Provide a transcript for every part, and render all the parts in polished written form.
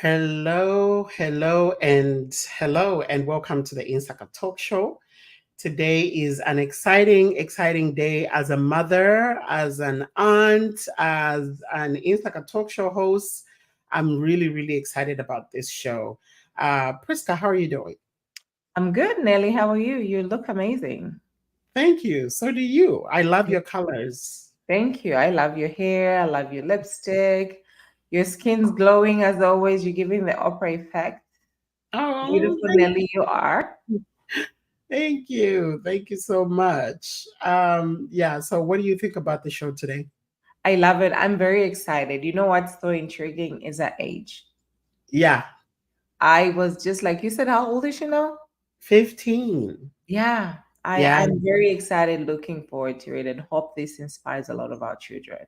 Hello, and welcome to the Insaka Talk Show. Today is an exciting day as a mother, as an aunt, as an Insaka Talk Show host. I'm really excited about this show. Priska, how are you doing? I'm good, Nelly. How are you? You look amazing. Thank you. So do you. I love your colors. Thank you. I love your hair. I love your lipstick. Your skin's glowing as always. You're giving the opera effect. Oh, Beautiful Nelly, you are. thank you. Thank you so much. Yeah, so what do you think about the show today? I love it. I'm very excited. You know what's so intriguing is that age. Yeah, I was just like you said, how old is she now? 15. Yeah. Yeah, I'm very excited, looking forward to it, and hope this inspires a lot of our children.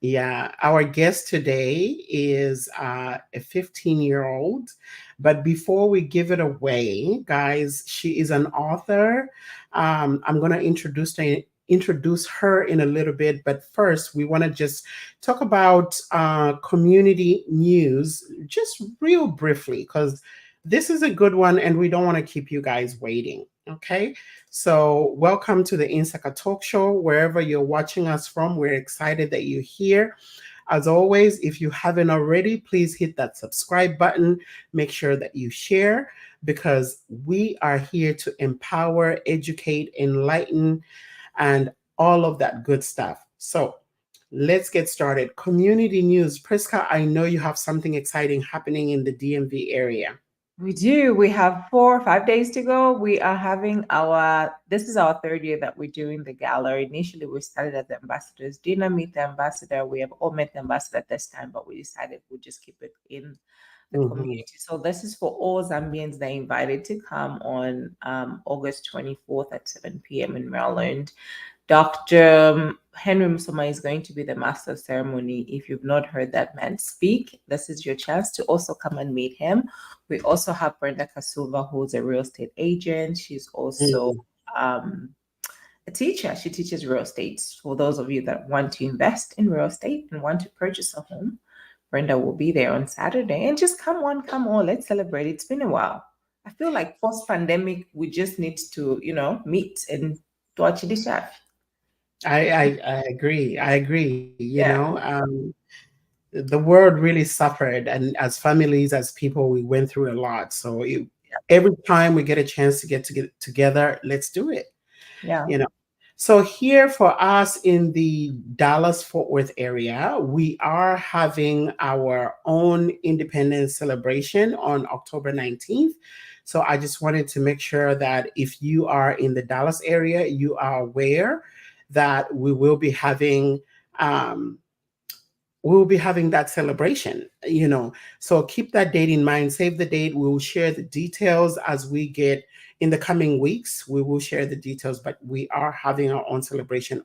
yeah. Our guest today is a 15-year-old. But before we give it away, guys, she is an author. I'm going to introduce her in a little bit. But first, we want to just talk about community news, just real briefly, because this is a good one and we don't want to keep you guys waiting. Okay. So, welcome to the Insaka Talk Show. Wherever you're watching us from, we're excited that you're here. As always, if you haven't already, please hit that subscribe button. Make sure that you share because we are here to empower, educate, enlighten, and all of that good stuff. So, let's get started. Community news. Priska, I know you have something exciting happening in the DMV area. We do. We have 4 or 5 days to go. We are having this is our third year that we're doing the gala. Initially, we started at the ambassador's dinner, meet the ambassador. We have all met the ambassador at this time, but we decided we'll just keep it in the Mhm. community. So this is for all Zambians. They're invited to come on August 24th at 7 p.m. in Maryland. Dr. Henry Musoma is going to be the master of ceremony. If you've not heard that man speak, this is your chance to also come and meet him. We also have Brenda Kasuva, who's a real estate agent. She's also Mhm. um, a teacher. She teaches real estate. For those of you that want to invest in real estate and want to purchase a home, Brenda will be there on Saturday. And just come on, come on, let's celebrate. It's been a while. I feel like post pandemic, we just need to, meet and watch the chef. I agree. I agree. Yeah. The world really suffered, and as families, as people, we went through a lot. So every time we get a chance to get together, let's do it. Yeah. You know. So here for us in the Dallas Fort Worth area, we are having our own independence celebration on October 19th. So I just wanted to make sure that if you are in the Dallas area, you are aware that um, we'll be having that celebration. So keep that date in mind, save the date. We will share the details as we get in the coming weeks. We will share the details, but we are having our own celebration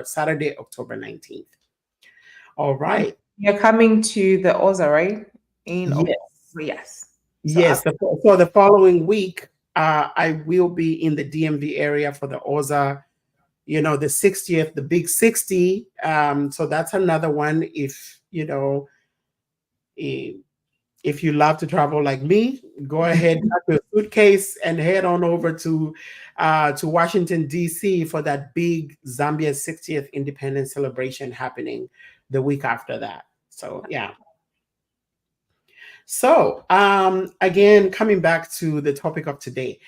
Saturday, October 19th. All And right. you're coming to the Oza, right? In October. Yes. Yes. So Yes. For the following week, I will be in the DMV area for the OZA, the 60th, the big 60. So that's another one. Eh, if you love to travel like me, go ahead, pack your suitcase, and head on over to Washington D.C. for that big Zambia 60th independence celebration happening the week after that. So yeah. So again, coming back to the topic of today,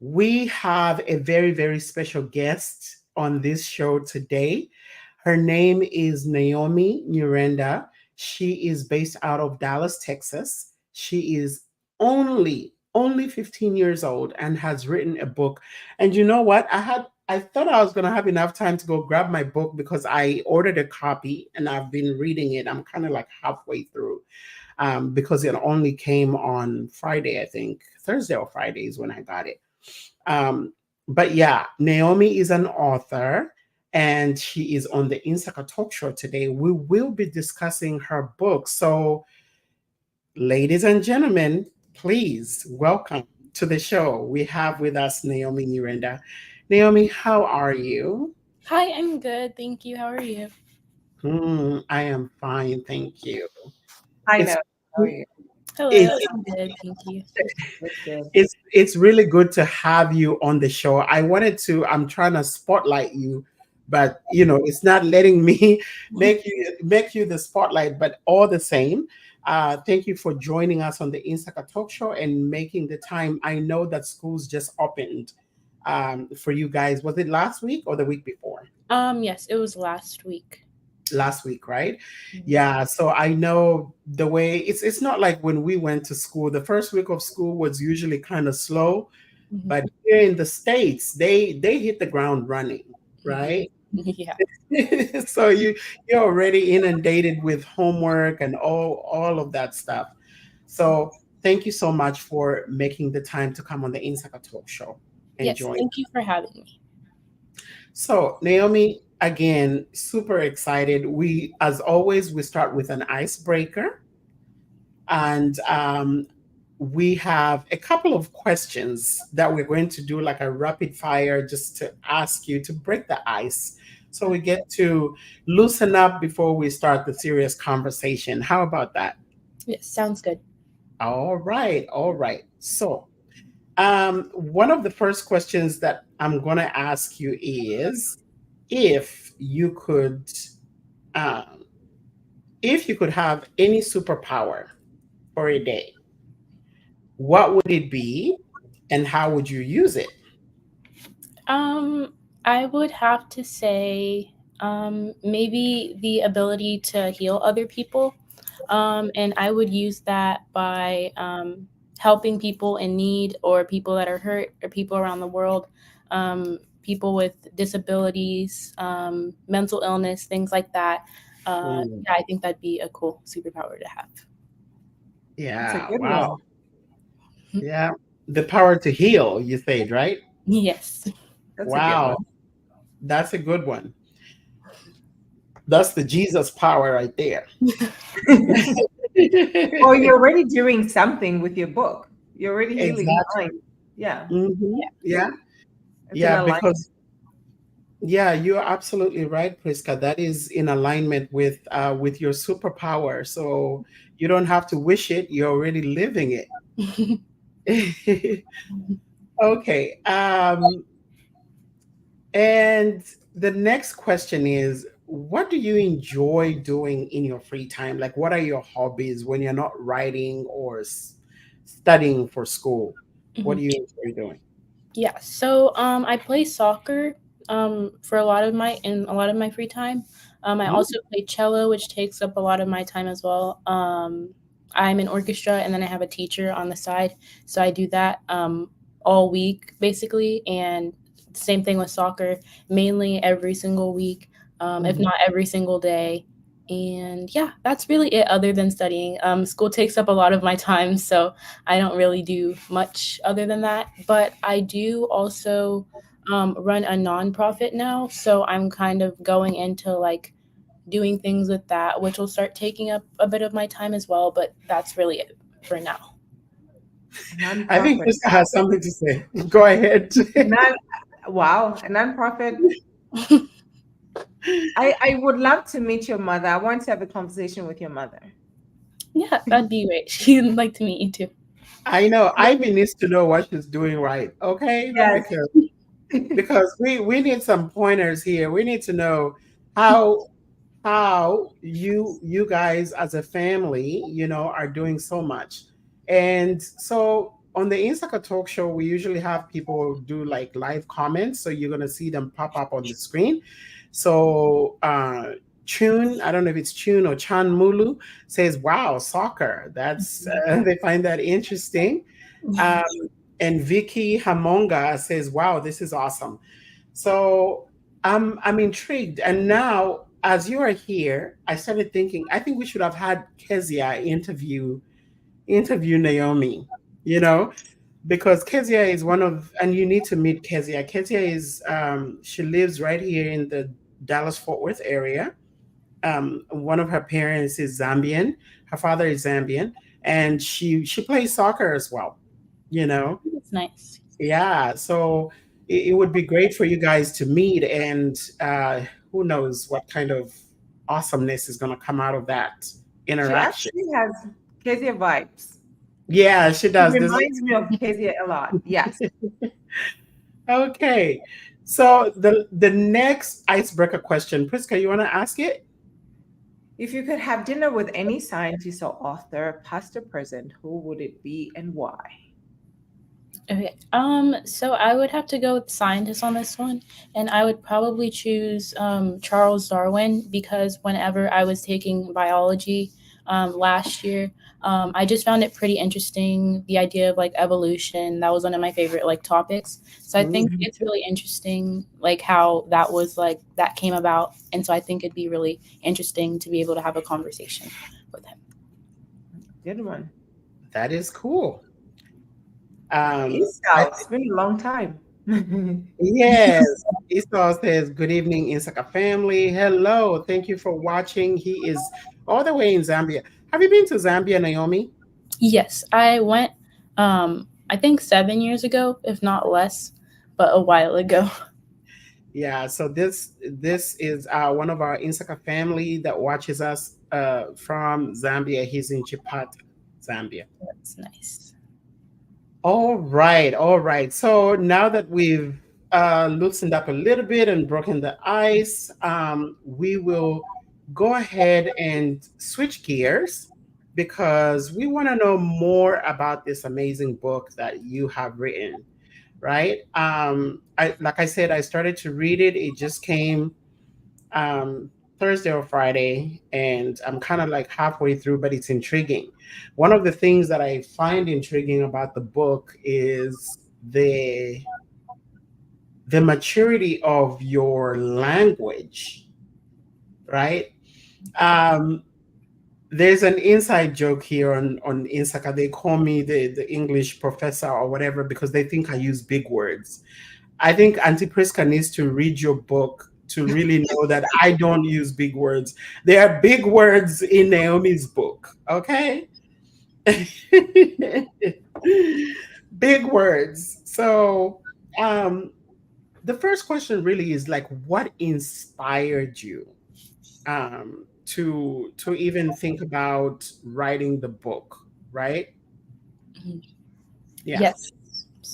we have a very special guest on this show today. Her name is Naomi Nyirenda. She is based out of Dallas, Texas. She is only 15 years old and has written a book. And you know what? I thought I was going to have enough time to go grab my book because I ordered a copy and I've been reading it. I'm kind of like halfway through because it only came on Friday, I think. Thursday or Friday is when I got it. But yeah, Naomi is an author and she is on the Insaka Talk Show today. We will be discussing her book. So, ladies and gentlemen, please welcome to the show. We have with us Naomi Nyirenda. Naomi, how are you? Hi, I'm good. Thank you. How are you? I am fine, thank you. I It's know. How are you? Hello, It's I'm good, thank you. That's good. it's really good to have you on the show. I'm trying to spotlight you, but it's not letting me make you the spotlight. But all the same, thank you for joining us on the Insaka Talk Show and making the time. I know that schools just opened for you guys. Was it last week or the week before? Yes, it was last week. Last week, right? Mhm. Yeah, so I know the way it's not like when we went to school. The first week of school was usually kind of slow, Mhm. but here in the States, they hit the ground running, right? Yeah. So you're already inundated with homework and all of that stuff. So thank you so much for making the time to come on the Insaka Talk Show and Yes, join. thank you for having me. So, Naomi, again, super excited. As always, we start with an icebreaker, and we have a couple of questions that we're going to do like a rapid fire just to ask you to break the ice. So we get to loosen up before we start the serious conversation. How about that? Yes, sounds good. All right, all right. So, one of the first questions that I'm going to ask you is if you could um, if you could have any superpower for a day, what would it be and how would you use it? Um, I would have to say, maybe the ability to heal other people. And I would use that by helping people in need or people that are hurt or people around the world, people with disabilities, mental illness, things like that. Mm, Yeah, I think that'd be a cool superpower to have. That's a yeah, good wow. one. Yeah. The power to heal, you said, right? Yes. That's a good Wow. one. That's a good one. That's the Jesus power right there. Or you're already doing something with your book. You're already healing Exactly. minds. Yeah, Yeah. it's an Yeah. alignment. Because yeah, you're absolutely right, Priska. That is in alignment with your superpower. So you don't have to wish it; you're already living it. Okay. And the next question is, what do you enjoy doing in your free time? Like, what are your hobbies when you're not writing or studying for school? What Mhm. do you enjoy doing? Yeah, so I play soccer for a lot of my free time. I Mm, also play cello, which takes up a lot of my time as well. I'm in orchestra, and then I have a teacher on the side, so I do that all week basically. And same thing with soccer, mainly every single week, if mhm. not every single day. And yeah, that's really it. Other than studying, school takes up a lot of my time, so I don't really do much other than that, but I do also run a nonprofit now. So I'm kind of going into like doing things with that, which will start taking up a bit of my time as well. But that's really it for now. I think Nonprofit. Krista has something to say. Go ahead. Non, wow, a nonprofit. I would love to meet your mother. I want to have a conversation with your mother. Yeah, that'd be great. She'd like to meet you too. I know Ivy needs to know what she's doing right, okay? Yes. Because we need some pointers here. We need to know how how you guys as a family, are doing so much. And so on the Insaka Talk Show, we usually have people do like live comments. So you're gonna see them pop up on the screen. So Chun, I don't know if it's Chun or Chan Mulu, says, "Wow, soccer! That's they find that interesting." Um, and Vicky Hamonga says, "Wow, this is awesome." So I'm intrigued. And now, as you are here, I started thinking, I think we should have had Kezia interview Naomi, you know, because Kezia is one of, and you need to meet Kezia. Kezia is she lives right here in the Dallas Fort Worth area. One of her parents is Zambian. Her father is Zambian, and she plays soccer as well. You know, That's nice. yeah, so it would be great for you guys to meet, and who knows what kind of awesomeness is going to come out of that She interaction. actually has Kezia vibes. Yeah, she It does. There's reminds me of Kezia a lot. Yes. okay. So the next icebreaker question, Priska, you want to ask it? If you could have dinner with any scientist or author, past or present, who would it be and why? Okay. So I would have to go with scientist on this one, and I would probably choose Charles Darwin because whenever I was taking biology last year, I just found it pretty interesting. The idea of like evolution, that was one of my favorite like topics. So I think Mhm. it's really interesting, like how that was like that came about, and so I think it'd be really interesting to be able to have a conversation with him. Good one. That is cool. Um, I Esau, it's been a long time. Yes, Esau says, "Good evening, Insaka family. Hello, thank you for watching." He is all the way in Zambia. Have you been to Zambia, Naomi? Yes, I went. I think 7 years ago, if not less, but a while ago. Yeah. So this is one of our Insaka family that watches us from Zambia. He's in Chipata, Zambia. That's nice. All right, all right. So now that we've loosened up a little bit and broken the ice, we will go ahead and switch gears because we want to know more about this amazing book that you have written, right? I like I said, I started to read it. It just came um, Thursday or Friday, and I'm kind of like halfway through, but it's intriguing. One of the things that I find intriguing about the book is the maturity of your language, right? Um, there's an inside joke here on Insaka. They call me the English professor or whatever because they think I use big words. I think Auntie Priska needs to read your book to really know that I don't use big words. There are big words in Naomi's book, okay? Big words. So, um, the first question really is like, what inspired you to even think about writing the book, right? Mhm. Yeah. Yes.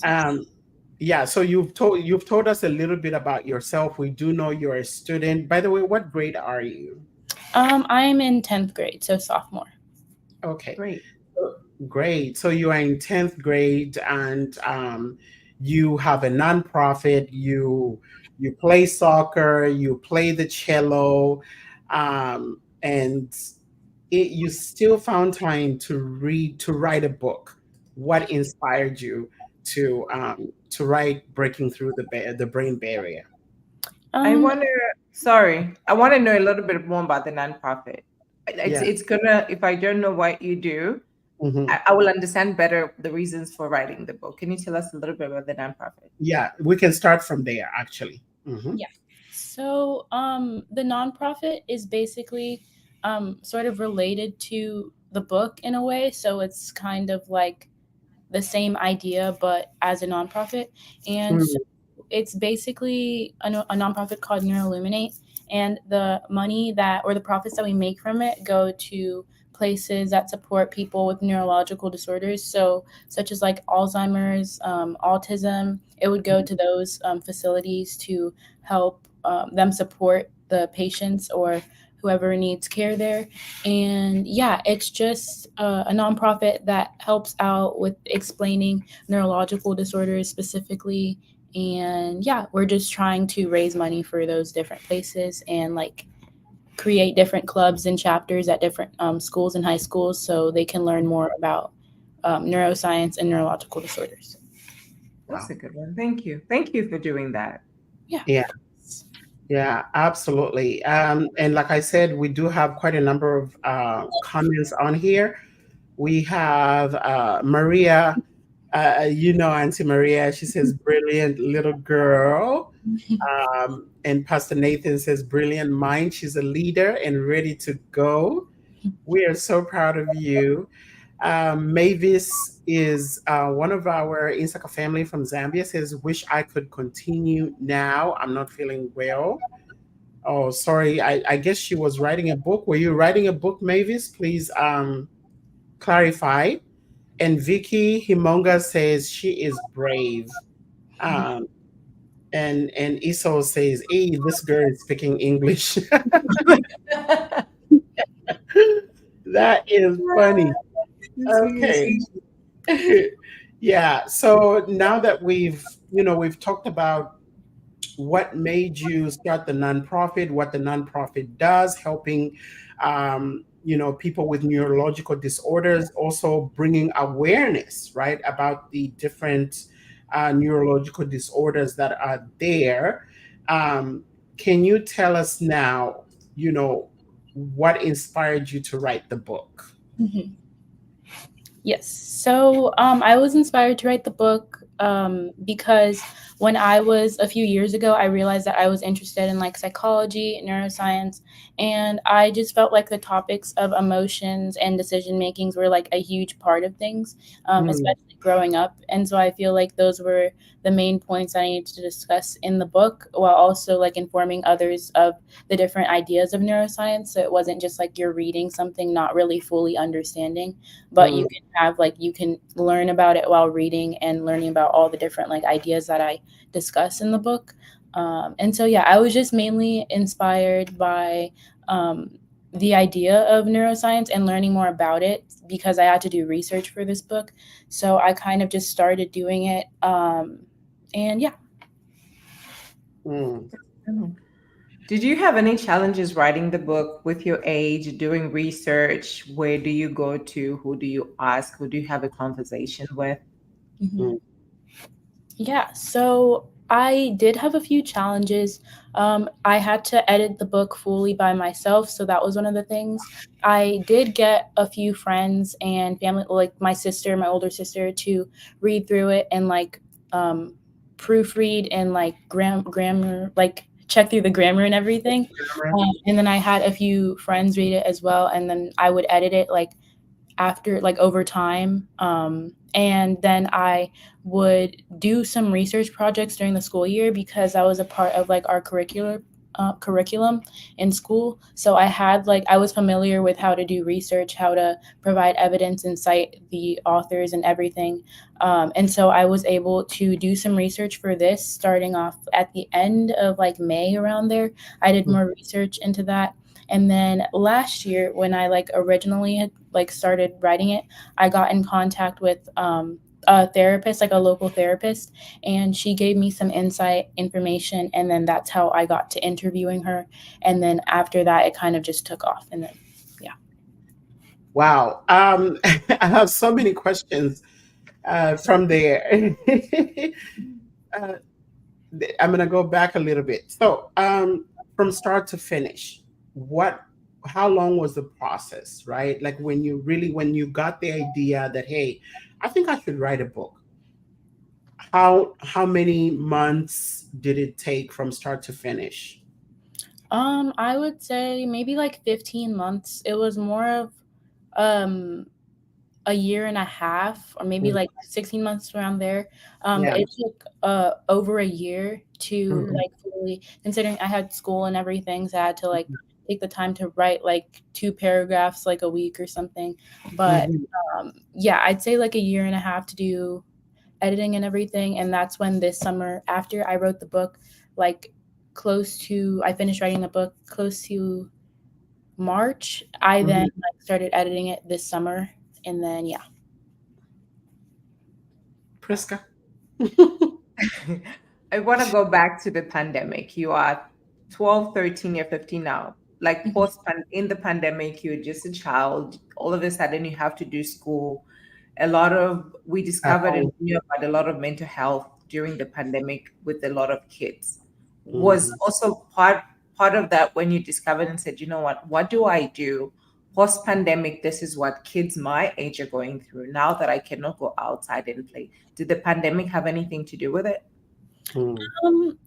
Um, yeah, so you've told us a little bit about yourself. We do know you're a student. By the way, what grade are you? I'm in 10th grade, so sophomore. Okay, Great. great. So you are in 10th grade and you have a nonprofit, you play soccer, you play the cello, and you still found time to read, to write a book. What inspired you to write Breaking Through the Brain Barrier? I Um, wonder, sorry, I want to know a little bit more about the nonprofit. It's Yeah. it's gonna, if I don't know what you do, Mhm. I will understand better the reasons for writing the book. Can you tell us a little bit about the nonprofit? Yeah, we can start from there actually. Mhm. yeah. So, the nonprofit is basically sort of related to the book in a way. So it's kind of like the same idea, but as a nonprofit. And so Mm. it's basically a nonprofit called Neuroilluminate, and the money that or the profits that we make from it go to places that support people with neurological disorders, so such as like Alzheimer's, autism. It would go to those facilities to help them support the patients or whoever needs care there. And yeah, it's just a nonprofit that helps out with explaining neurological disorders specifically. And yeah, we're just trying to raise money for those different places and like create different clubs and chapters at different schools and high schools so they can learn more about neuroscience and neurological disorders. That's Wow. a good one. Thank you. Thank you for doing that. Yeah. Yeah. Yeah, absolutely. And like I said, we do have quite a number of comments on here. We have Maria, Auntie Maria. She says, "Brilliant little girl." And Pastor Nathan says, "Brilliant mind. She's a leader and ready to go." We are so proud of you. Mavis is one of our Insaka family from Zambia. Says, "Wish I could continue now. I'm not feeling well." Oh, sorry. I guess she was writing a book. Were you writing a book, Mavis? Please clarify. And Vicky Himonga says she is brave. Um, and Iso says, "Hey, this girl is speaking English." That is funny. Okay. Yeah. So now that we've talked about what made you start the nonprofit, what the nonprofit does, helping people with neurological disorders, also bringing awareness, right, about the different neurological disorders that are there. Um, can you tell us now, what inspired you to write the book? Mhm. Yes. So I was inspired to write the book because when I was a few years ago, I realized that I was interested in like psychology, neuroscience, and I just felt like the topics of emotions and decision makings were like a huge part of things, Mm, especially growing up. And so I feel like those were the main points I needed to discuss in the book, while also like informing others of the different ideas of neuroscience. So it wasn't just like you're reading something, not really fully understanding, but mm, you can have like you can learn about it while reading and learning about all the different like ideas that I discuss in the book. And so yeah, I was just mainly inspired by um, the idea of neuroscience and learning more about it because I had to do research for this book. So I kind of just started doing it. And yeah. mm. Did you have any challenges writing the book with your age, doing research? Where do you go to? Who do you ask? Who do you have a conversation with? Mhm. Mm, Yeah, so I did have a few challenges. I had to edit the book fully by myself, so that was one of the things. I did get a few friends and family, like my sister, my older sister, to read through it and like um, proofread and like grammar, like check through the grammar and everything. camera. And then I had a few friends read it as well, and then I would edit it like after like over time, and then I would do some research projects during the school year because I was a part of like our curriculum in school. So I had like I was familiar with how to do research, how to provide evidence and cite the authors and everything. And so I was able to do some research for this starting off at the end of like May. Around there I did Mm, more research into that. And then last year, when I like originally had like started writing it, I got in contact with a therapist, like a local therapist, and she gave me some insight information, and then that's how I got to interviewing her. And then after that, it kind of just took off, and then yeah. wow. I have so many questions from there. uh, I'm going to go back a little bit. So, from start to finish, what, how long was the process, right? Like when you got the idea that, hey, I think I should write a book. How many months did it take from start to finish? I would say maybe like 15 months. It was more of um a year and a half or maybe Mm, like 16 months around there. yeah. But it took over a year to Mhm, like fully, considering I had school and everything, so I had to like take the time to write like 2 paragraphs like a week or something. But mhm, yeah, I'd say like a year and a half to do editing and everything. And that's when this summer, after I wrote the book, like I finished writing the book close to March. I then mhm. like started editing it this summer, and then yeah. Priska. I want to go back to the pandemic. You are 12, 13, you're 15 now. Like Mhm. in the pandemic, you're just a child. All of a sudden, you have to do school. We At discovered and home. knew about a lot of mental health during the pandemic with a lot of kids. Was Mhm, also part of that when you discovered and said, you know what do I do? Post pandemic, this is what kids my age are going through now that I cannot go outside and play. Did the pandemic have anything to do with it? mm, Um,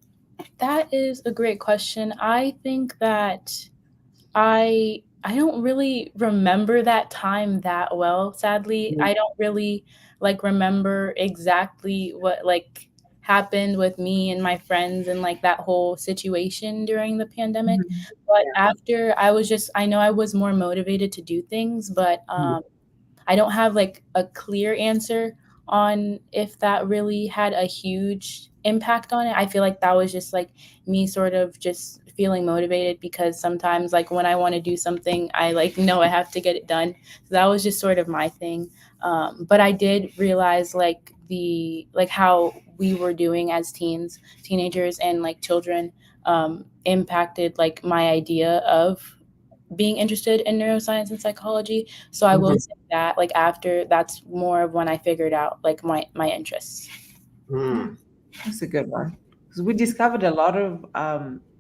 that is a great question. I think that I don't really remember that time that well, sadly. mm, I don't really like remember exactly what like happened with me and my friends and like that whole situation during the pandemic. Mhm. But yeah. after I know I was more motivated to do things, but Mm, I don't have like a clear answer on if that really had a huge impact on it. I feel like that was just like me sort of just feeling motivated, because sometimes like when I want to do something, I like know I have to get it done. So that was just sort of my thing. But I did realize like the like how we were doing as teenagers and like children impacted like my idea of being interested in neuroscience and psychology. So I will Mhm. say that like after that's more of when I figured out like my interests. Mm. That's a good one. Because we discovered a lot of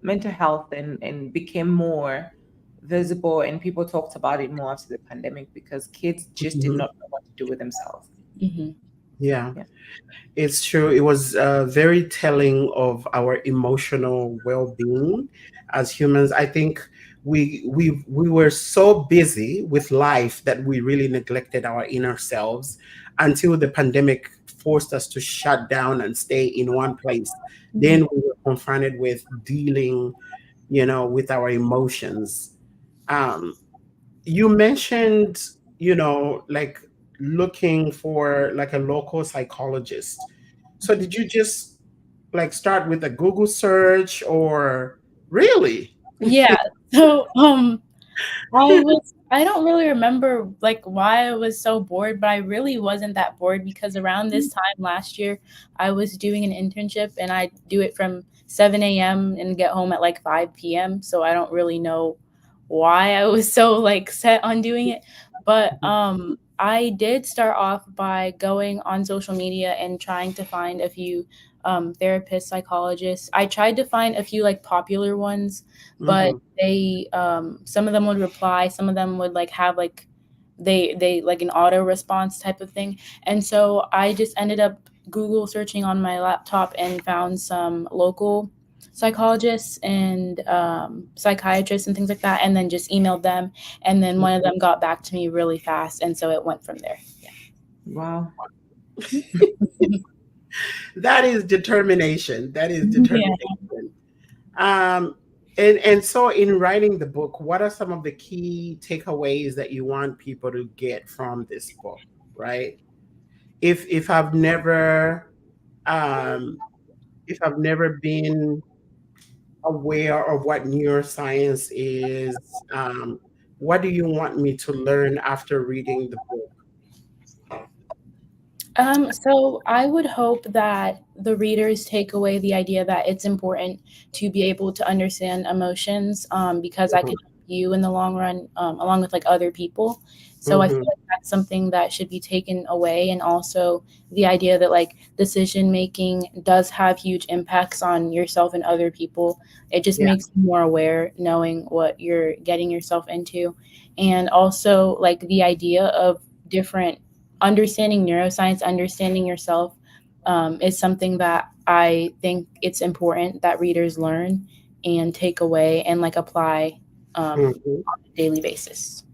mental health and became more visible, and people talked about it more after the pandemic because kids just did Mhm. not know what to do with themselves. Hmm. Yeah. Yeah. It's true. It was very telling of our emotional well-being as humans. I think we were so busy with life that we really neglected our inner selves until the pandemic forced us to shut down and stay in one place. Then we were confronted with dealing, with our emotions. Um, you mentioned, like looking for like a local psychologist. So did you just like start with a Google search or really? Yeah. So I don't really remember like why I was so bored, but I really wasn't that bored because around this time last year I was doing an internship and I do it from 7 a.m. and get home at like 5 p.m. So I don't really know why I was so like set on doing it. But I did start off by going on social media and trying to find a few therapists, psychologists. I tried to find a few like popular ones, but Hmm. they some of them would reply, some of them would like have like they like an auto response type of thing. And so I just ended up Google searching on my laptop and found some local psychologists and psychiatrists and things like that, and then just emailed them, and then one of them got back to me really fast, and so it went from there. Wow. That is determination. That is Yeah. determination. Um, and so in writing the book, what are some of the key takeaways that you want people to get from this book, right? If I've never um if I've never been aware of what neuroscience is, what do you want me to learn after reading the book? So I would hope that the readers take away the idea that it's important to be able to understand emotions, because that Mhm. can help you in the long run, along with like other people. So I feel Mhm. like that's something that should be taken away, and also the idea that like decision making does have huge impacts on yourself and other people. It just Yeah. makes you more aware, knowing what you're getting yourself into, and also like the idea of different understanding neuroscience, understanding yourself, is something that I think it's important that readers learn and take away and like apply Mhm. on a daily basis.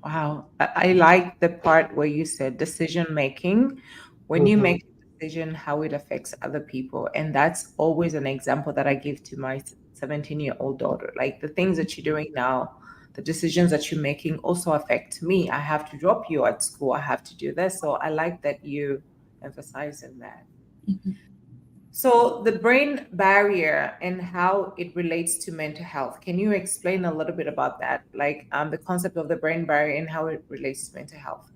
Wow. I like the part where you said decision making. When you Mhm. make a decision, how it affects other people. And that's always an example that I give to my 17-year-old daughter. Like the things that you're doing now, the decisions that you're making also affect me. I have to drop you at school. I have to do this. So I like that you emphasizing that. Mhm. So, the brain barrier and how it relates to mental health. Can you explain a little bit about that? Like the concept of the brain barrier and how it relates to mental health?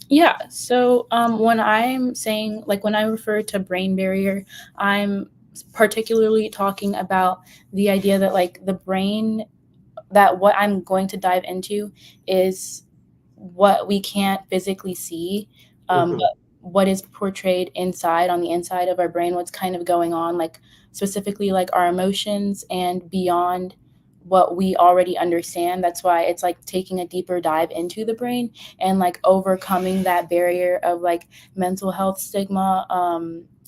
Yeah. So when I'm saying, like, when I refer to brain barrier, I'm particularly talking about the idea that, like, the brain, that what I'm going to dive into is what we can't physically see, Mhm. but what is portrayed inside, on the inside of our brain, what's kind of going on, like specifically like our emotions and beyond what we already understand. That's why it's like taking a deeper dive into the brain and like overcoming that barrier of like mental health stigma,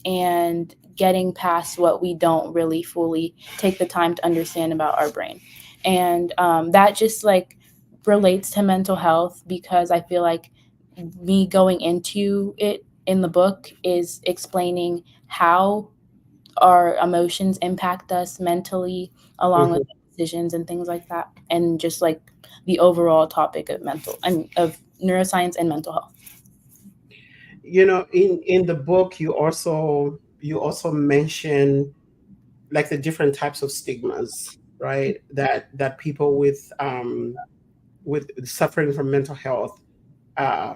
and getting past what we don't really fully take the time to understand about our brain. And that just like relates to mental health, because I feel like me going into it in the book is explaining how our emotions impact us mentally, along with Mhm. decisions and things like that, and just like the overall topic of mental and of neuroscience and mental health. In the book, you also mention like the different types of stigmas, right? That people with suffering from mental health uh,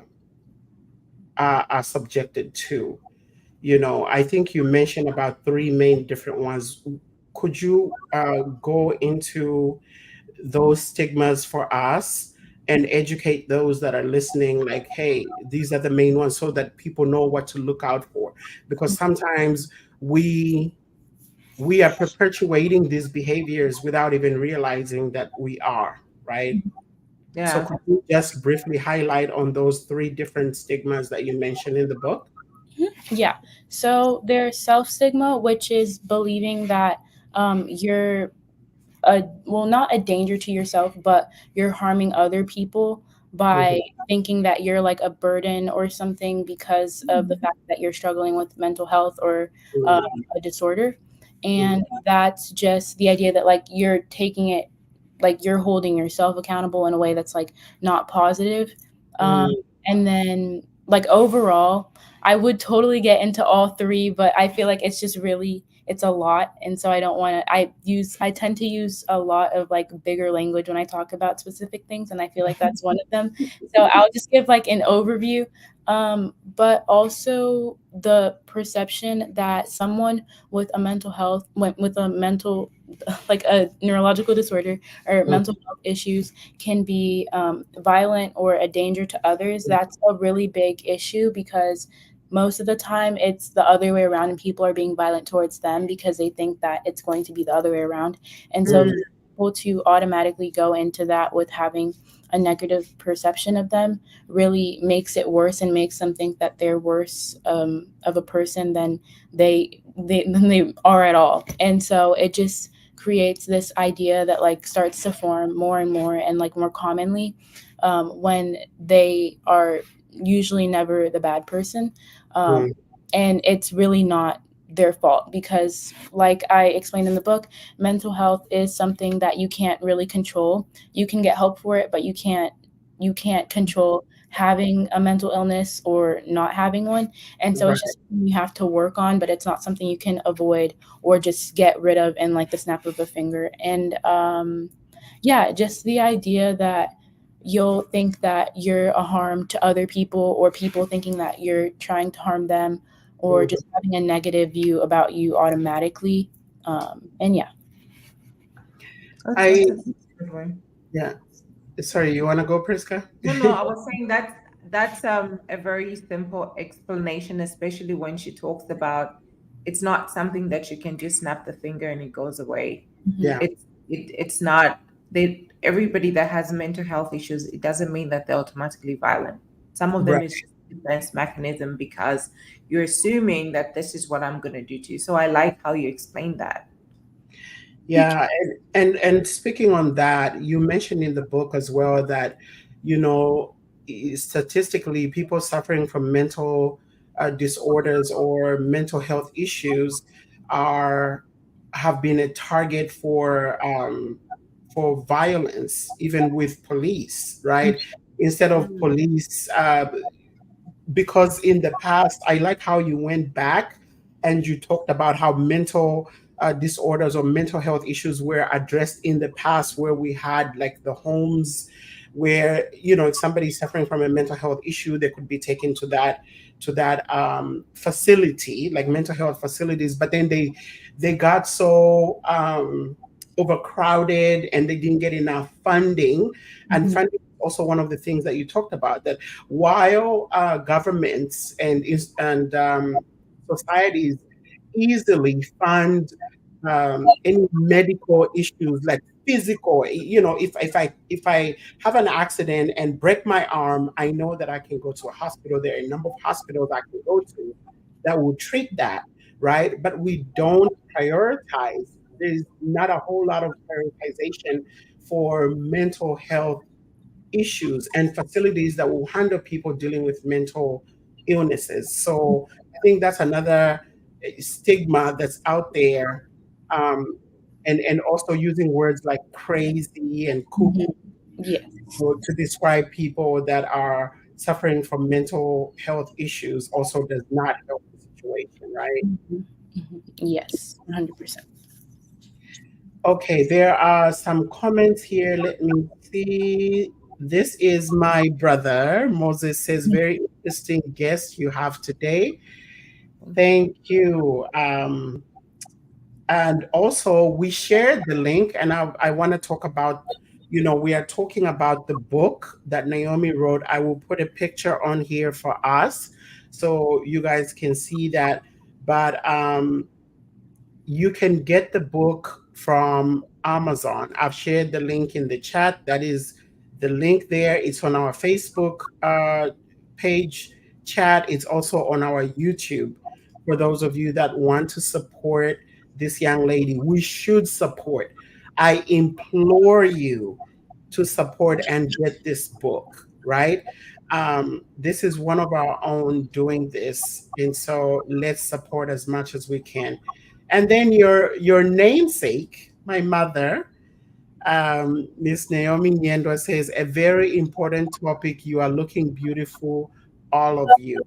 are subjected to. I think you mentioned about three main different ones. Could you go into those stigmas for us and educate those that are listening, like, hey, these are the main ones, so that people know what to look out for? Because sometimes we are perpetuating these behaviors without even realizing that we are, right? So Yeah. could you just briefly highlight on those three different stigmas that you mentioned in the book? Yeah. So there's self stigma, which is believing that you're not a danger to yourself, but you're harming other people by Mhm. thinking that you're like a burden or something because of the fact that you're struggling with mental health or um, Mhm. a disorder. Mhm. And that's just the idea that like you're taking it, like you're holding yourself accountable in a way that's like not positive. Um, Mhm. and then like overall, I would totally get into all three, but I feel like it's just really it's a lot, and so I don't want to I tend to use a lot of like bigger language when I talk about specific things, and I feel like that's one of them. So I'll just give like an overview, but also the perception that someone with a mental health with a mental like a neurological disorder or mental health issues can be violent or a danger to others. That's a really big issue because most of the time it's the other way around and people are being violent towards them because they think that it's going to be the other way around. And so Mhm. for people to automatically go into that with having a negative perception of them really makes it worse and makes them think that they're worse of a person than they are at all. And so it just creates this idea that like starts to form more and more and like more commonly when they are usually never the bad person. Um, Mhm. and it's really not their fault because, like I explained in the book, mental health is something that you can't really control. You can get help for it, but you can't control having a mental illness or not having one. And so Right. it's just something you have to work on, but it's not something you can avoid or just get rid of in like the snap of a finger. And yeah, just the idea that you'll think that you're a harm to other people or people thinking that you're trying to harm them or Mhm. just having a negative view about you automatically. And yeah. That's I a good one. Yeah. Sorry, you want to go, Priska? No, no, I was saying that's a very simple explanation, especially when she talks about it's not something that you can just snap the finger and it goes away. Mhm. Yeah. It's not they everybody that has mental health issues, it doesn't mean that they're automatically violent. Some of them Right. is just a defense mechanism because you're assuming that this is what I'm gonna do to you. So I like how you explained that. Yeah, and speaking on that, you mentioned in the book as well that you know statistically, people suffering from mental disorders or mental health issues are have been a target for violence, even with police, right? Instead of Mm. police, because in the past, I like how you went back and you talked about how mental disorders or mental health issues were addressed in the past, where we had like the homes where if somebody's suffering from a mental health issue, they could be taken to that facility, like mental health facilities. But then they got so overcrowded and they didn't get enough funding. And Mhm. funding is also one of the things that you talked about, that while governments and societies easily fund any medical issues, like physical, if I have an accident and break my arm, I know that I can go to a hospital. There are a number of hospitals I can go to that will treat that, right? But we don't prioritize. There's not a whole lot of prioritization for mental health issues and facilities that will handle people dealing with mental illnesses. So I think that's another stigma that's out there. Um, and also using words like crazy and Mhm. cuckoo. Yes. So to describe people that are suffering from mental health issues also does not help the situation, right? Mhm. Yes, 100%. Okay, there are some comments here. Let me see. This is my brother. Moses says, very interesting guest you have today. Thank you. And also, we shared the link, and I want to talk about, we are talking about the book that Naomi wrote. I will put a picture on here for us so you guys can see that. But you can get the book from Amazon. I've shared the link in the chat. That is the link there. It's on our Facebook page chat. It's also on our YouTube for those of you that want to support this young lady. We should support. I implore you to support and get this book, right? This is one of our own doing this. And so let's support as much as we can. And then your namesake, my mother, Miss Naomi Nyirenda says, a very important topic. You are looking beautiful, all of you.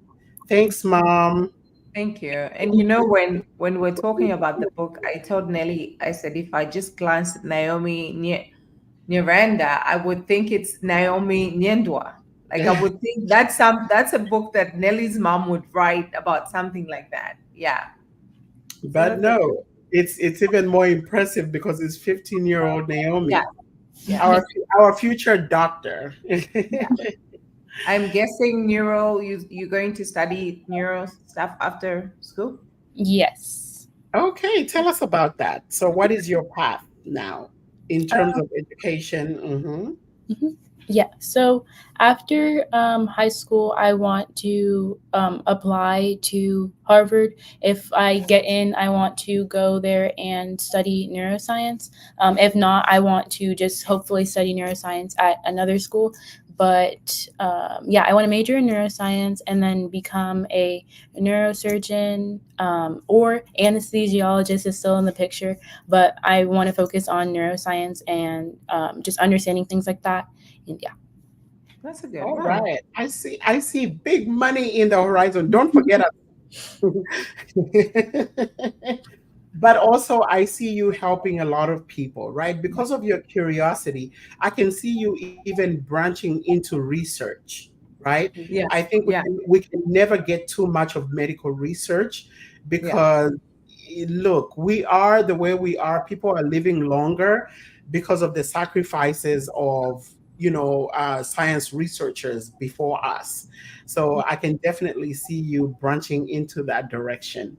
Thanks, Mom. Thank you. And you know, when we're talking about the book, I told Nelly, I said if I just glanced at Nyirenda, I would think it's Naomi Nyendwa. Like I would think that's a book that Nelly's mom would write about something like that. Yeah. So But that's a good. no, it's even more impressive because it's 15-year-old Yeah. Naomi, Yeah. our future doctor. I'm guessing you're going to study neuro stuff after school? Yes. Okay, tell us about that. So, what is your path now in terms of education? Mhm. Yeah. So after high school, I want to apply to Harvard. If I get in, I want to go there and study neuroscience. If not, I want to just hopefully study neuroscience at another school. But yeah, I want to major in neuroscience and then become a neurosurgeon, or anesthesiologist is still in the picture, but I want to focus on neuroscience and just understanding things like that. And yeah. That's a good All one. right, I see big money in the horizon. Don't forget us. But also, I see you helping a lot of people, right? Because of your curiosity, I can see you even branching into research, right? Yeah. I think we Yeah. can, we can never get too much of medical research Yeah. because, look, we are the way we are. People are living longer because of the sacrifices of, science researchers before us. So I can definitely see you branching into that direction.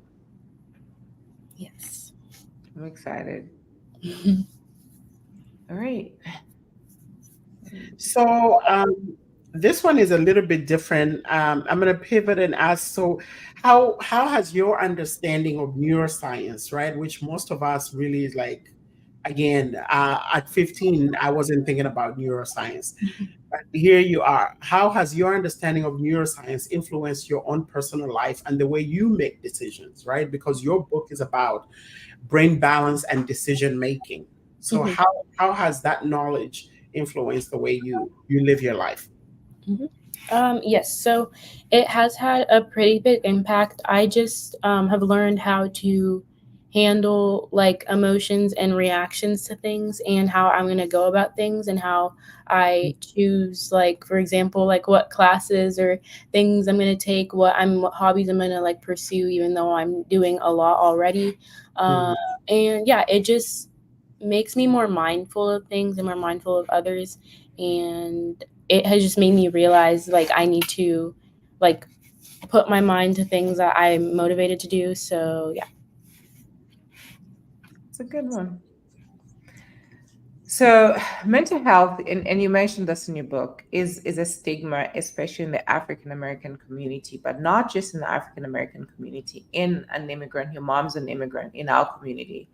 Yes. I'm excited. All right. So this one is a little bit different. I'm going to pivot and ask. So, how has your understanding of neuroscience, right? Which most of us really like. Again, at 15, I wasn't thinking about neuroscience, but here you are. How has your understanding of neuroscience influenced your own personal life and the way you make decisions, right? Because your book is about brain balance and decision making. So Mhm. how has that knowledge influenced the way you live your life? Mhm. Yes, so it has had a pretty big impact. I just have learned how to handle like emotions and reactions to things and how I'm going to go about things and how I choose, like, for example, like what classes or things I'm going to take, what hobbies I'm going to like pursue, even though I'm doing a lot already. Mhm. Uh, and yeah, it just makes me more mindful of things and more mindful of others. And it has just made me realize like I need to like put my mind to things that I'm motivated to do. So yeah. It's a good one. So mental health, and you mentioned this in your book, is a stigma, especially in the African American community, but not just in the African American community, in an immigrant, your mom's an immigrant in our community.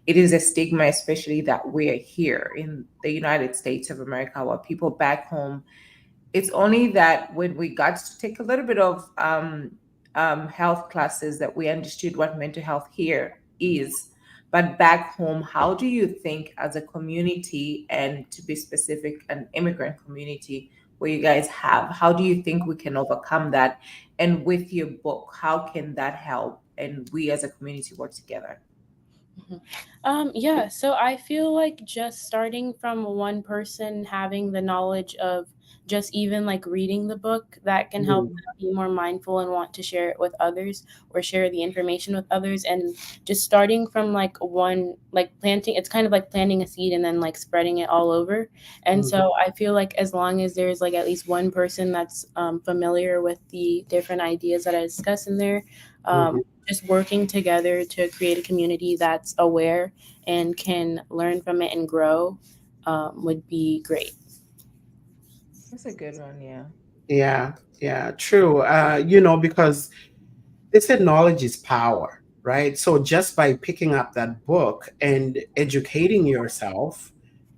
It is a stigma, especially that we're here in the United States of America, while people back home, it's only that when we got to take a little bit of health classes that we understood what mental health here is. But back home, how do you think as a community, and to be specific, an immigrant community where you guys have, how do you think we can overcome that? And with your book, how can that help? And we as a community work together. Mhm. Yeah, so I feel like just starting from one person having the knowledge of just even like reading the book, that can help Mhm. them be more mindful and want to share it with others or share the information with others. And just starting from like one, like planting, it's kind of like planting a seed and then like spreading it all over. And Mhm. so I feel like as long as there's like at least one person that's familiar with the different ideas that I discuss in there, Mhm. just working together to create a community that's aware and can learn from it and grow would be great. That's a good one, yeah. Yeah, yeah, true. Because they said knowledge is power, right? So just by picking up that book and educating yourself,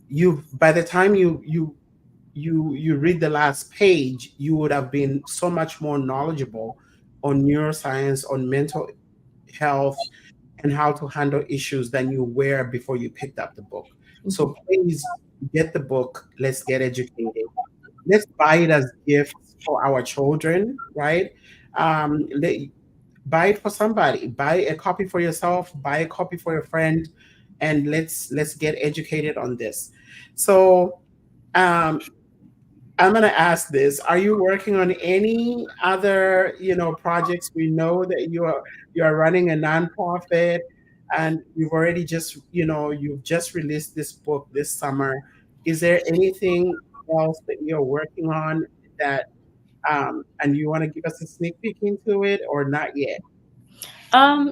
you by the time you read the last page, you would have been so much more knowledgeable on neuroscience, on mental health, and how to handle issues than you were before you picked up the book. Mhm. So please get the book. Let's get educated. Let's buy it as gifts for our children, right? Buy it for somebody. Buy a copy for yourself. Buy a copy for your friend, and let's get educated on this. So um, I'm going to ask this: are you working on any other, projects? We know that you are running a nonprofit, and you've already just, you've just released this book this summer. Is there anything else that you're working on that, and you want to give us a sneak peek into it, or not yet?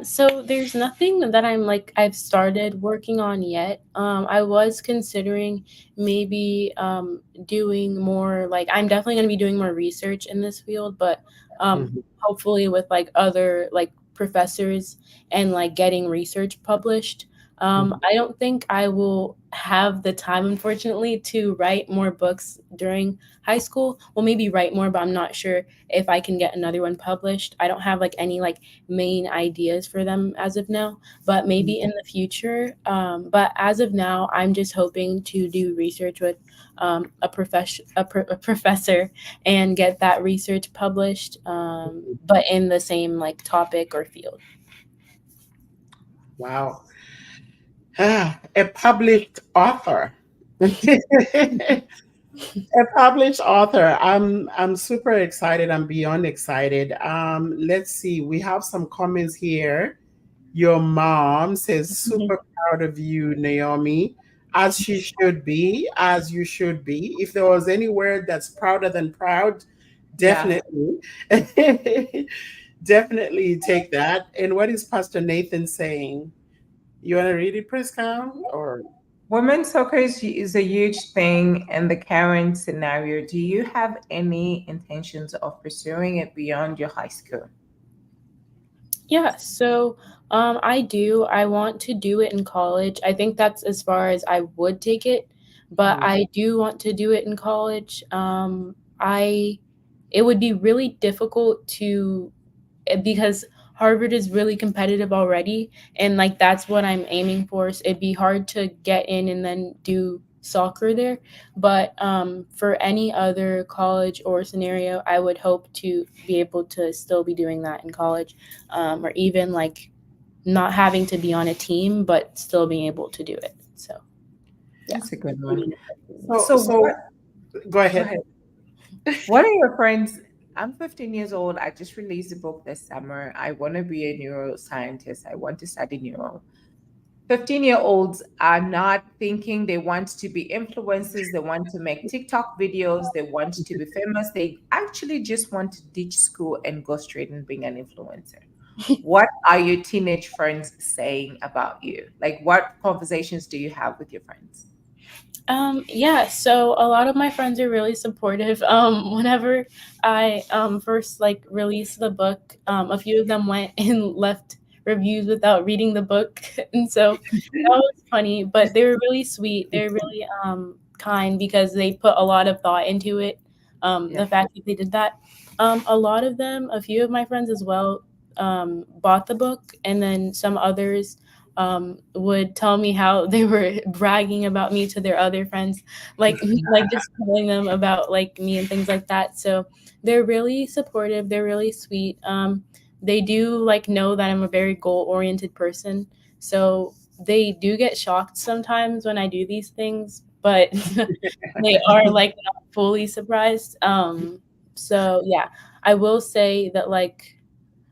So there's nothing that I've started working on yet. I was considering maybe doing more, like I'm definitely going to be doing more research in this field, but Mhm. hopefully with like other like professors and like getting research published. Mhm. I don't think I will have the time, unfortunately, to write more books during high school. Well, maybe write more, but I'm not sure if I can get another one published. I don't have like any like main ideas for them as of now, but maybe in the future. But as of now, I'm just hoping to do research with a professor and get that research published, but in the same like topic or field. Wow. A published author. A published author. I'm super excited. I'm beyond excited. Let's see. We have some comments here. Your mom says, super proud of you, Naomi, as she should be, as you should be. If there was any word that's prouder than proud, Yeah. definitely, definitely take that. And what is Pastor Nathan saying? You want to read it, Priska? Or Women's soccer is a huge thing in the current scenario. Do you have any intentions of pursuing it beyond your high school? Yeah, so I do. I want to do it in college. I think that's as far as I would take it, but Mhm. I do want to do it in college. I It would be really difficult to because Harvard is really competitive already, and like that's what I'm aiming for. So it'd be hard to get in and then do soccer there, but for any other college or scenario, I would hope to be able to still be doing that in college, or even like not having to be on a team, but still being able to do it. So yeah. That's a good one. so So what? so go Go ahead. ahead. What are your friends? I'm 15 years old. I just released a book this summer. I want to be a neuroscientist. I want to study neuro. 15-year-olds are not thinking they want to be influencers. They want to make TikTok videos. They want to be famous. They actually just want to ditch school and go straight and being an influencer. What are your teenage friends saying about you? Like, what conversations do you have with your friends? Yeah, so a lot of my friends are really supportive. Whenever I first like released the book, a few of them went and left reviews without reading the book, and so that was funny. But they were really sweet. They're really kind because they put a lot of thought into it. Yeah. The fact that they did that, a lot of them, a few of my friends as well, bought the book, and then some others would tell me how they were bragging about me to their other friends, like like just telling them about like me and things like that. So they're really supportive. They're really sweet. They do like know that I'm a very goal oriented person. So they do get shocked sometimes when I do these things, but they are like not fully surprised. So yeah, I will say that like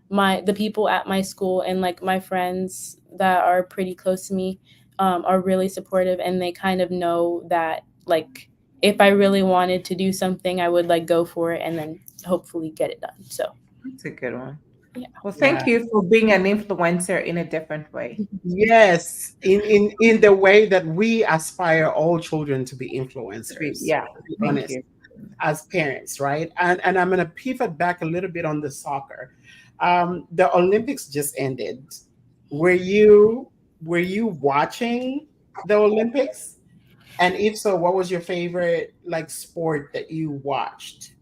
the people at my school and like my friends that are pretty close to me are really supportive, and they kind of know that like if I really wanted to do something, I would like go for it and then hopefully get it done. So That's a good one. yeah. Well, Yeah. thank you for being an influencer in a different way. Yes, in the way that we aspire all children to be influencers, Yeah, to be thank honest, you. as parents, right? And I'm gonna pivot back a little bit on the soccer. The Olympics just ended. Were you were you watching the Olympics? And if so, what was your favorite like sport that you watched?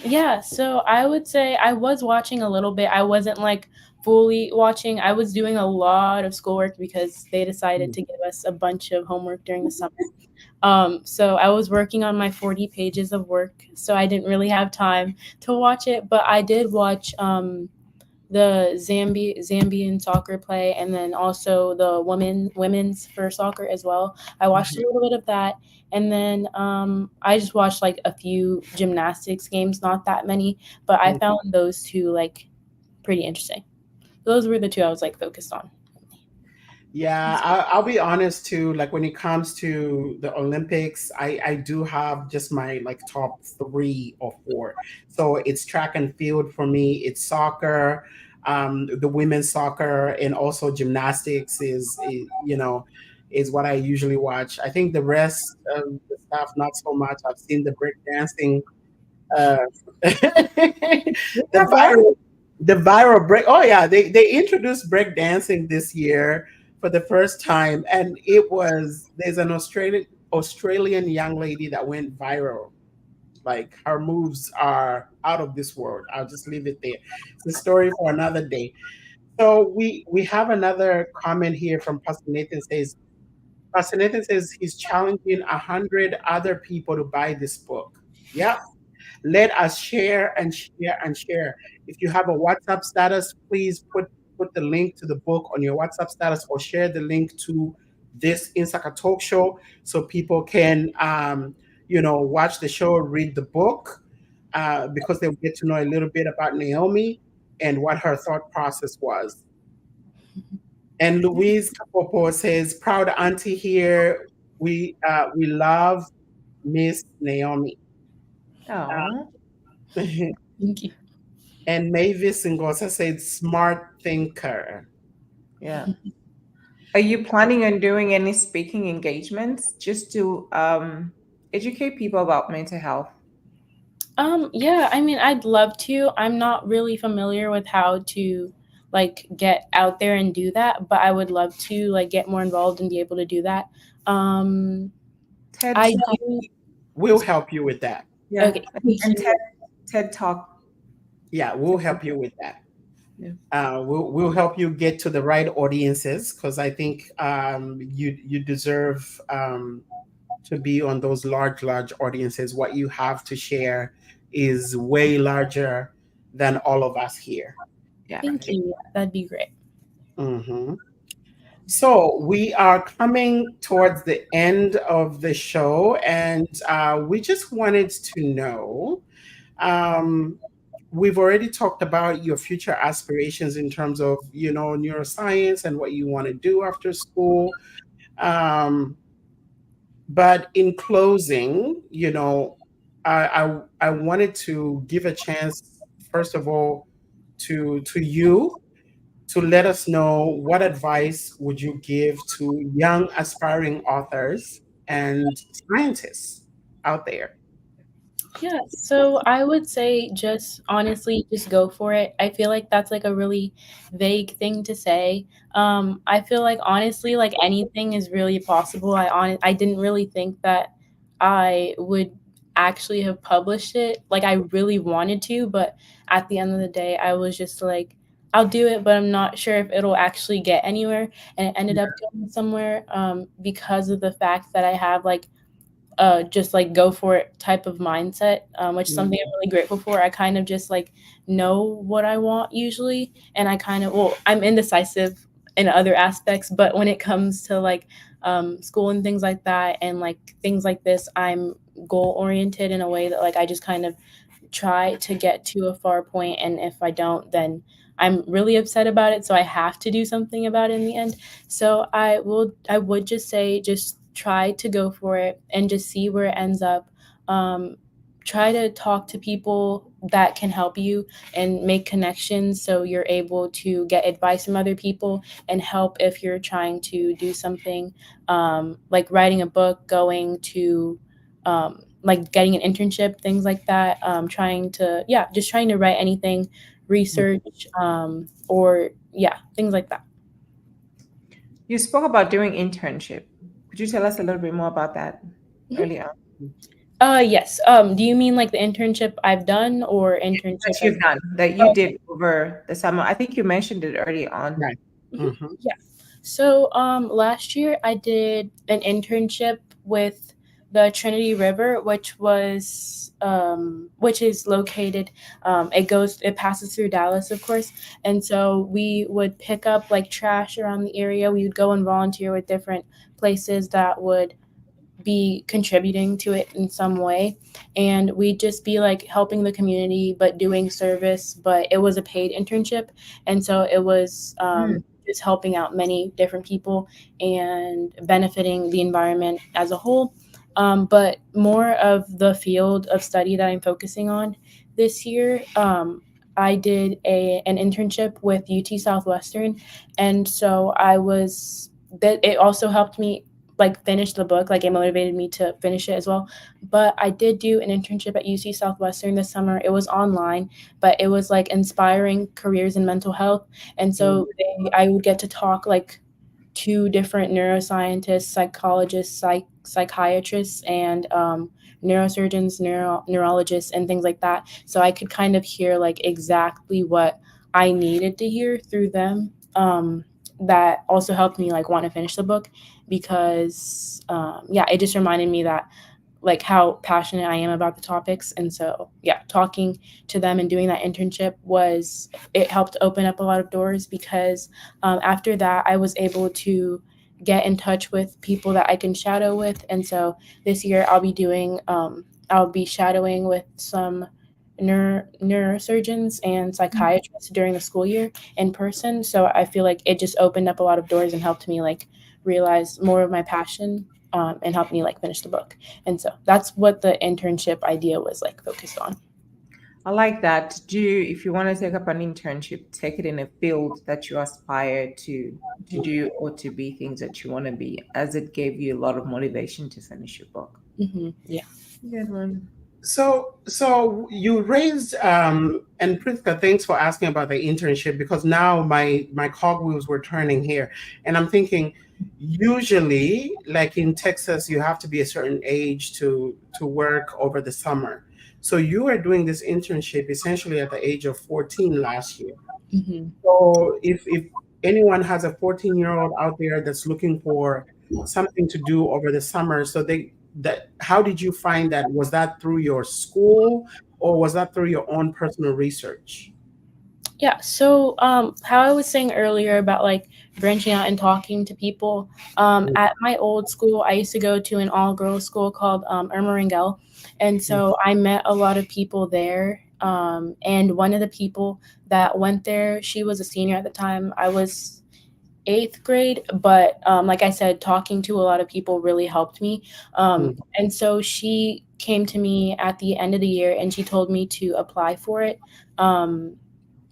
Yeah, so I would say I was watching a little bit. I wasn't like fully watching. I was doing a lot of schoolwork because they decided Mm. to give us a bunch of homework during the summer. So I was working on my 40 pages of work, so I didn't really have time to watch it, but I did watch the Zambian soccer play, and then also the women's for soccer as well. I watched a little bit of that, and then I just watched like a few gymnastics games, not that many, but I Mhm. found those two like pretty interesting. Those were the two I was like focused on. Yeah, I'll be honest too. Like when it comes to the Olympics, I do have just my like top 3 or 4. So it's track and field for me. It's soccer, the women's soccer, and also gymnastics is what I usually watch. I think the rest of the stuff not so much. I've seen the break dancing, uh, You the have what? viral break. Oh yeah, they introduced break dancing this year for the first time, and there's an Australian young lady that went viral. Like her moves are out of this world. I'll just leave it there. It's a story for another day. So we have another comment here from Pastor Nathan says he's challenging 100 other people to buy this book. Yep, let us share and share and share. If you have a WhatsApp status, please put the link to the book on your WhatsApp status, or share the link to this Insaka talk show so people can watch the show, read the book, because they'll get to know a little bit about Naomi and what her thought process was. And Louise Kapopo says, "Proud auntie here. We love Miss Naomi." Oh, Thank you. And Mavis Ngosa said, "Smart thinker." yeah. Are you planning on doing any speaking engagements just to educate people about mental health? Yeah, I mean, I'd love to. I'm not really familiar with how to like get out there and do that, but I would love to like get more involved and be able to do that. Um, TED I Talk. do. We'll help you with that. Yeah. Okay, thank And you. TED Talk. Yeah, we'll help you with that. Yeah. We'll help you get to the right audiences, because I think you deserve to be on those large audiences. What you have to share is way larger than all of us here. Yeah. Thank you. Yeah, that'd be great. Mhm. So we are coming towards the end of the show, and we just wanted to know. Um, we've already talked about your future aspirations in terms of neuroscience and what you want to do after school. Um, but in closing, I wanted to give a chance, first of all, to you to let us know what advice would you give to young aspiring authors and scientists out there. Yeah, so I would say just honestly, just go for it. I feel like that's like a really vague thing to say. I feel like honestly, like anything is really possible. I didn't really think that I would actually have published it. Like I really wanted to, but at the end of the day, I was just like, I'll do it, but I'm not sure if it'll actually get anywhere. And it ended up going somewhere because of the fact that I have like just like go for it type of mindset, which is something I'm really grateful for. I kind of just like know what I want usually, and I kind of well, I'm indecisive in other aspects, but when it comes to like school and things like that, and like things like this, I'm goal oriented in a way that like I just kind of try to get to a far point, and if I don't, then I'm really upset about it, so I have to do something about it in the end. So I would just say just try to go for it and just see where it ends up. um, Try to talk to people that can help you and make connections so you're able to get advice from other people and help if you're trying to do something, like writing a book, going to like getting an internship, things like that. Trying to, yeah, just trying to write anything, research, or yeah, things like that. You spoke about doing internship. Could you tell us a little bit more about that Mhm. earlier? Yes. Do you mean like the internship I've done or internship That as you've done, that you oh, did over the summer. I think you mentioned it early on. Right. mhm. Mm-hmm. Yeah. So last year I did an internship with the Trinity River, which is located, it passes through Dallas, of course. And so we would pick up like trash around the area. We would go and volunteer with different places that would be contributing to it in some way, and we'd just be like helping the community but doing service, but it was a paid internship, and so it was Mm. just helping out many different people and benefiting the environment as a whole. But more of the field of study that I'm focusing on this year, I did an internship with UT Southwestern, and so I was that it also helped me like finish the book, like it motivated me to finish it as well. But I did do an internship at UC Southwestern this summer. It was online, but it was like inspiring careers in mental health. And so I would get to talk like to different neuroscientists, psychologists, psychiatrists, and neurosurgeons, neurologists, and things like that. So I could kind of hear like exactly what I needed to hear through them. That also helped me like want to finish the book because yeah, it just reminded me that like how passionate I am about the topics. And so, yeah, talking to them and doing that internship it helped open up a lot of doors because after that, I was able to get in touch with people that I can shadow with. And so this year I'll be shadowing with some neurosurgeons and psychiatrists during the school year in person. So I feel like it just opened up a lot of doors and helped me like realize more of my passion, and helped me like finish the book. And so that's what the internship idea was like focused on. I like that. If you want to take up an internship, take it in a field that you aspire to do or to be things that you want to be, as it gave you a lot of motivation to finish your book. Yeah. Good one. So you raised and Priska, thanks for asking about the internship because now my cogwheels were turning here, and I'm thinking usually like in Texas you have to be a certain age to work over the summer. So you are doing this internship essentially at the age of 14 last year. Mm-hmm. So if anyone has a 14-year-old out there that's looking for something to do over the summer, so they that how did you find that? Was that through your school or was that through your own personal research? Yeah. So, how I was saying earlier about like branching out and talking to people, at my old school, I used to go to an all girls school called Irma Rangel. And so I met a lot of people there. And one of the people that went there, she was a senior at the time. I was eighth grade, but like I said, talking to a lot of people really helped me. Mhm. And so she came to me at the end of the year and she told me to apply for it.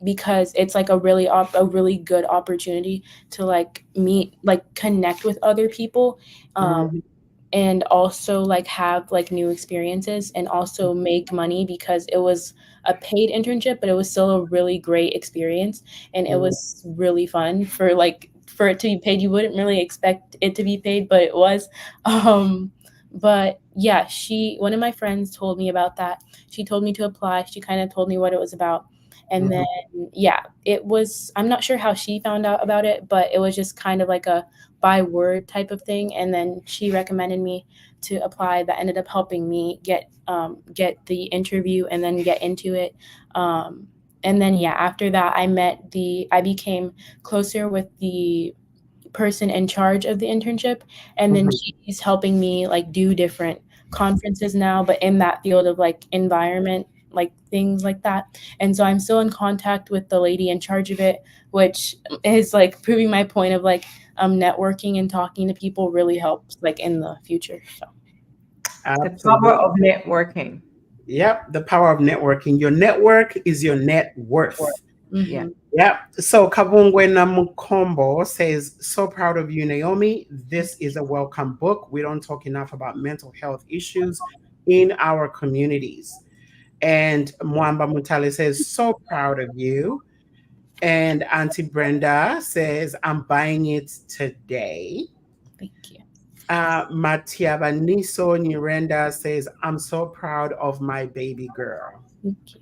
Because it's like a really good opportunity to like meet, like connect with other people, Mhm. and also like have like new experiences and also make money because it was a paid internship, but it was still a really great experience, and it Mhm. was really fun for it to be paid. You wouldn't really expect it to be paid, but it was. um but yeah, one of my friends told me about that. She told me to apply. She kind of told me what it was about, And then, yeah, it was, I'm not sure how she found out about it, but it was just kind of like a by word type of thing. And then she recommended me to apply. That ended up helping me get the interview and then get into it. And then, yeah, after that, I became closer with the person in charge of the internship, and then she's helping me like do different conferences now, but in that field of like environment, like things like that. And so I'm still in contact with the lady in charge of it, which is like proving my point of like networking and talking to people really helps like in the future. So The power Absolutely. of networking. Yep, the power of networking. Your network is your net worth. Yeah. Yep. So Kabungwe Namukombo says, so proud of you, Naomi. This is a welcome book. We don't talk enough about mental health issues in our communities. And Mwamba Mutale says, so proud of you. And Auntie Brenda says, I'm buying it today. thank you. Matiabaniso Nyirenda says, I'm so proud of my baby girl. Thank you.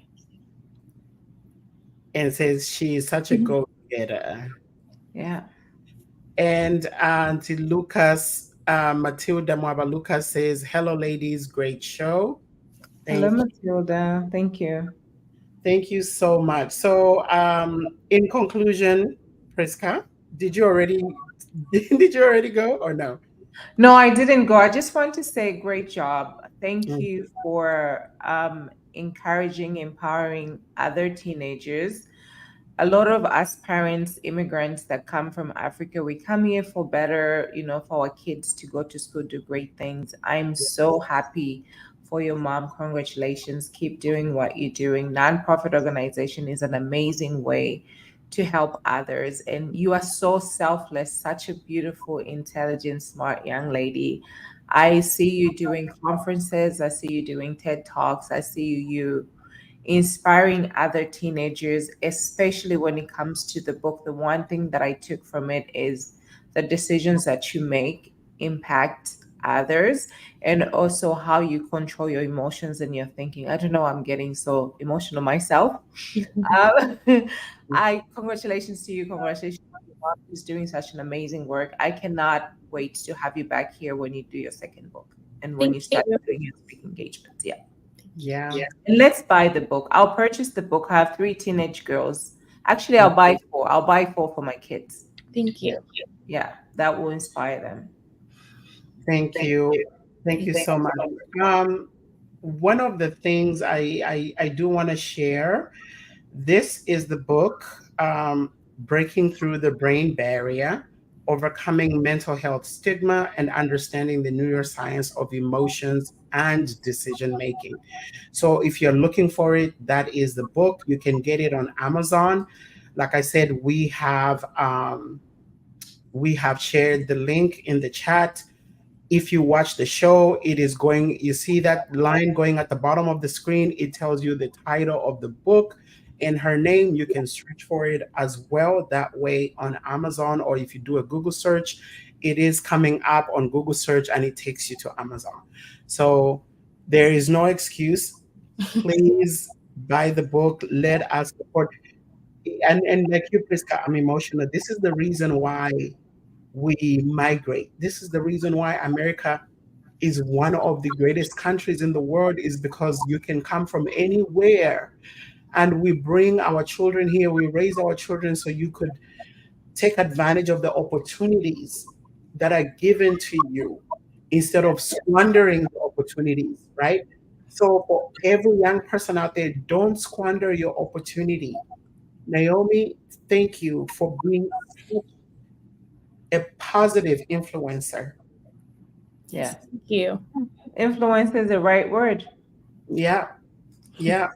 And says she is such a go-getter. Yeah. And Auntie Lucas, Matilda Mwaba Lucas says, hello, ladies, great show. Hello, Thank you. Matilda. Thank you. Thank you so much. So, in conclusion, Priska, did you already did you already go or no? No, I didn't go. I just want to say great job. Thank Mm, you for encouraging, empowering other teenagers. A lot of us parents, immigrants that come from Africa, we come here for better, for our kids to go to school, do great things. I'm so happy for your mom. Congratulations. Keep doing what you're doing. Nonprofit organization is an amazing way to help others. And you are so selfless, such a beautiful, intelligent, smart young lady. I see you doing conferences. I see you doing TED Talks. I see you inspiring other teenagers, especially when it comes to the book. The one thing that I took from it is the decisions that you make impact others, and also how you control your emotions and your thinking. I don't know, I'm getting so emotional myself. Um, I congratulations to you. Congratulations to your mom who's doing such an amazing work. I cannot wait to have you back here when you do your second book and when you Thank start you. doing your speaking engagements. Yeah. yeah, And let's buy the book. I'll purchase the book. I have three teenage girls. Actually, I'll buy four. I'll buy four for my kids. Thank you. Yeah, that will inspire them. thank you. Thank you so much. Um, One of the things I do want to share, this is the book, Breaking Through the Brain Barrier, Overcoming Mental Health Stigma and Understanding the Neuroscience of Emotions and Decision Making. So if you're looking for it, that is the book. You can get it on Amazon. Like I said, we have shared the link in the chat. If you watch the show, it is going, you see that line going at the bottom of the screen. It tells you the title of the book and her name. You can search for it as well that way on Amazon, or if you do a Google search, it is coming up on Google search and it takes you to Amazon. So there is no excuse. Please buy the book. Let us support. And like you, Priska, I'm emotional. This is the reason why we migrate. This is the reason why America is one of the greatest countries in the world, is because you can come from anywhere and we bring our children here. We raise our children so you could take advantage of the opportunities that are given to you instead of squandering the opportunities, right? So for every young person out there, don't squander your opportunity. Naomi, thank you for being such a positive influencer. Yeah. Thank you. Influence is the right word. Yeah, yeah,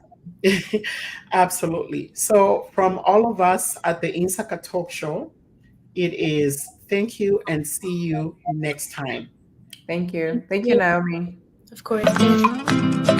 absolutely. So, from all of us at the Insaka Talk Show, it is thank you and see you next time. Thank you. Thank Thank you, you. Naomi. Of course. Thank you.